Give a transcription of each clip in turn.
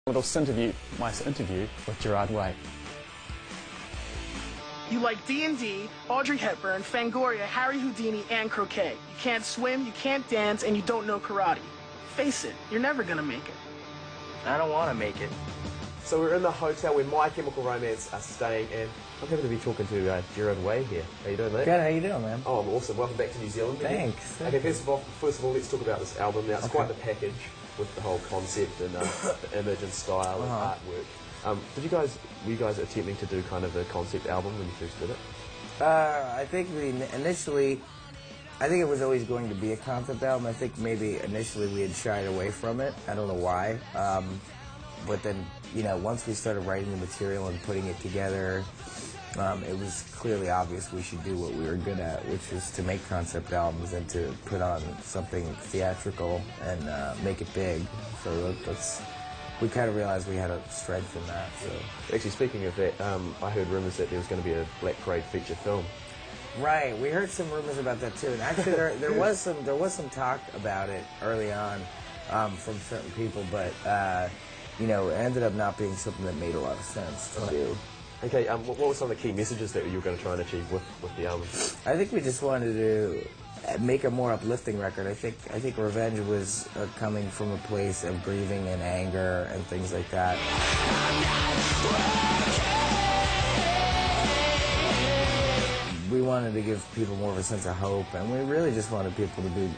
Little my interview with Gerard Way. You like D&D, Audrey Hepburn, Fangoria, Harry Houdini, and croquet. You can't swim, you can't dance, and you don't know karate. Face it, you're never gonna make it. I don't want to make it. So we're in the hotel where My Chemical Romance are staying, and I'm happy to be talking to Gerard Way here. How you doing, mate? Good, how you doing, man? Oh, I'm awesome. Welcome back to New Zealand. Thanks. Okay, first of all, let's talk about this album. Now, it's quite the package with the whole concept and the image and style and artwork. Were you guys attempting to do kind of a concept album when you first did it? I think initially, I think it was always going to be a concept album. I think maybe initially we had shied away from it. I don't know why. But then, you know, once we started writing the material and putting it together, it was clearly obvious we should do what we were good at, which is to make concept albums and to put on something theatrical and make it big. So we kind of realized we had a strength in that. So. Actually, speaking of that, I heard rumours that there was going to be a Black Parade feature film. Right, we heard some rumors about that too, and actually there was some talk about it early on from certain people, but you know, it ended up not being something that made a lot of sense to do. Okay, what were some of the key messages that you were going to try and achieve with the album? I think we just wanted to make a more uplifting record. I think Revenge was coming from a place of grieving and anger and things like that. We wanted to give people more of a sense of hope, and we really just wanted people to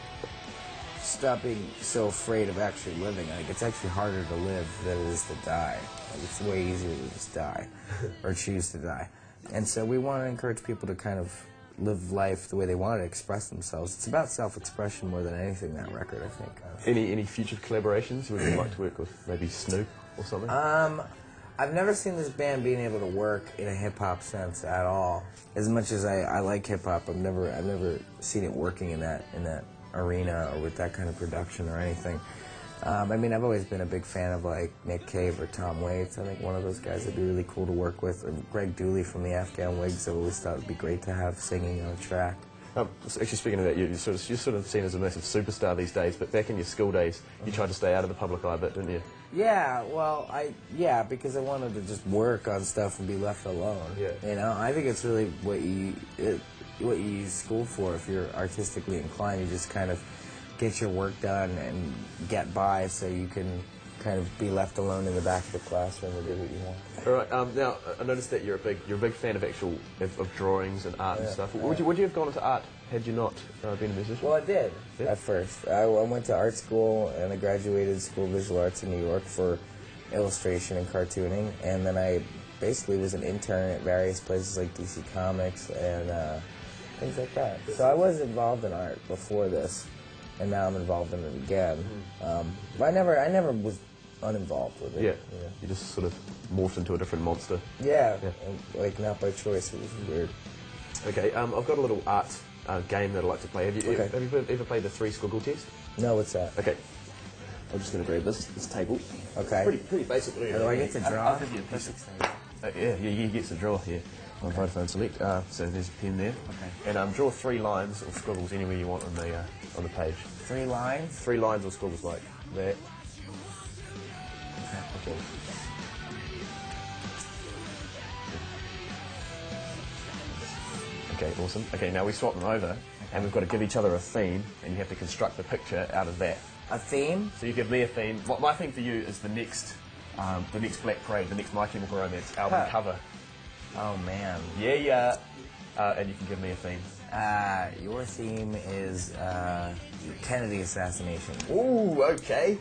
stop being so afraid of actually living. Like, it's actually harder to live than it is to die. Like, it's way easier to just die or choose to die. And so we want to encourage people to kind of live life the way they want to express themselves. It's about self-expression more than anything, that record, I think. Any future collaborations? Would you like to work with maybe Snoop or something? I've never seen this band being able to work in a hip-hop sense at all. As much as I like hip-hop, I've never seen it working in that arena or with that kind of production or anything. I mean, I've always been a big fan of like Nick Cave or Tom Waits. I think one of those guys would be really cool to work with. And Greg Dooley from the Afghan Wigs, I always thought it would be great to have singing on a track. Actually, speaking of that, you're sort of seen as a massive superstar these days, but back in your school days, you tried to stay out of the public eye a bit, didn't you? Yeah, well, because I wanted to just work on stuff and be left alone. Yeah. You know, I think it's really what you use school for. If you're artistically inclined, you just kind of get your work done and get by so you can kind of be left alone in the back of the classroom and do what you want. All right. Now I noticed that you're a big fan of of drawings and art and stuff. Would you have gone into art had you not been a musician? Well, I did at first. I went to art school and I graduated School of Visual Arts in New York for illustration and cartooning, and then I basically was an intern at various places like DC Comics and things like that. So I was involved in art before this, and now I'm involved in it again. But I never was uninvolved with it. Yeah. You just sort of morphed into a different monster. Yeah. And, like, not by choice. It was weird. Okay, I've got a little art game that I'd like to play. Have you ever played the 3 Squiggle test? No, what's that? Okay. I'm just going to grab this table. Okay. Pretty basic. Really. Do I get to draw? I'll give you a piece. Yeah, he gets to draw here. On Vodafone Select. So there's a pen there. Okay. And draw 3 lines or squiggles anywhere you want on the page. 3 lines? 3 lines or squiggles like that. Okay. Okay, awesome. Okay, now we swap them over, and we've got to give each other a theme, and you have to construct a picture out of that. A theme? So you give me a theme. My theme for you is the next Black Parade, the next My Chemical Romance album cover. Oh, man. Yeah. And you can give me a theme. Your theme is Kennedy assassination. Ooh, okay.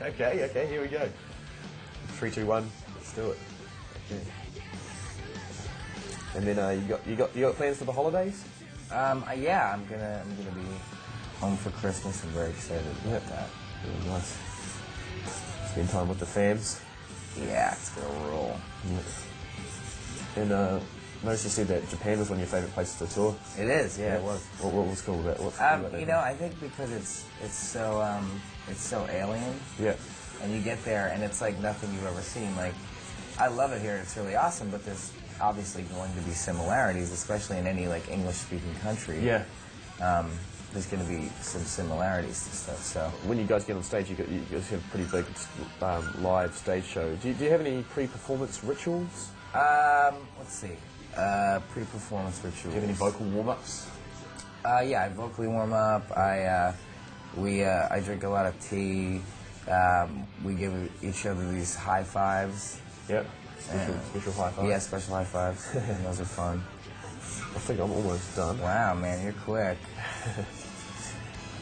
Okay, here we go. 3, 2, 1, let's do it. Okay. And then you got plans for the holidays? Yeah, I'm gonna be home for Christmas. I'm very excited about that. Really nice. Spend time with the fams. Yeah, it's gonna roll. And notice you said that Japan was one of your favourite places to tour. It is, yeah, it was. What was cool about that? You know, I think because it's so alien. Yeah. And you get there and it's like nothing you've ever seen. Like, I love it here. It's really awesome, but there's obviously going to be similarities, especially in any like English-speaking country. Yeah. there's going to be some similarities and stuff. So When you guys get on stage, you guys have a pretty big live stage show. Do you have any pre-performance rituals? let's see, pre-performance rituals. Do you have any vocal warm-ups? Yeah, I vocally warm up. I drink a lot of tea. We give each other these high fives. Yep. Special high fives? Yeah, special high fives. And those are fun. I think I'm almost done. Wow, man, you're quick.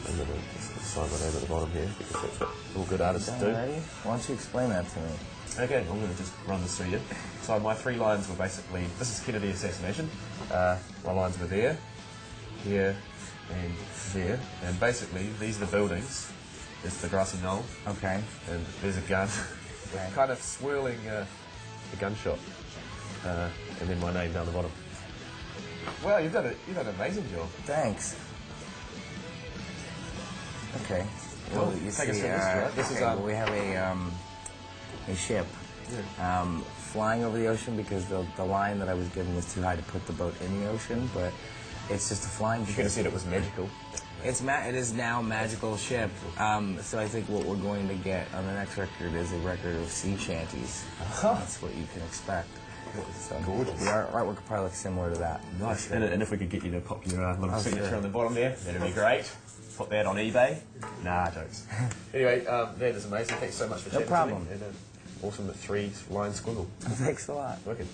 I'm going to just sign my name at the bottom here because that's what all good artists do. Ready? Why don't you explain that to me? Okay, I'm going to just run this through you. So my 3 lines were basically, this is Kennedy assassination. My lines were there, here, and there. And basically, these are the buildings. There's the grassy knoll. Okay. And there's a gun. Okay. Kind of swirling a gunshot. And then my name down the bottom. Well, you've done an amazing job. Thanks. Okay. Well, you take us see, through this, right? This is, well, we have a ship flying over the ocean because the line that I was given was too high to put the boat in the ocean, but it's just a flying You ship. could have said it was magical. It is now magical ship. So I think what we're going to get on the next record is a record of sea shanties. That's what you can expect. So Gorgeous. the artwork will probably look similar to that. Nice. And if we could get you to pop your little signature sure. on the bottom there, that'd be great. Put that on eBay. Nah, jokes. Anyway, that is amazing. Thanks so much for chatting problem. to me. And awesome 3-line squiggle. Thanks a lot. Wicked.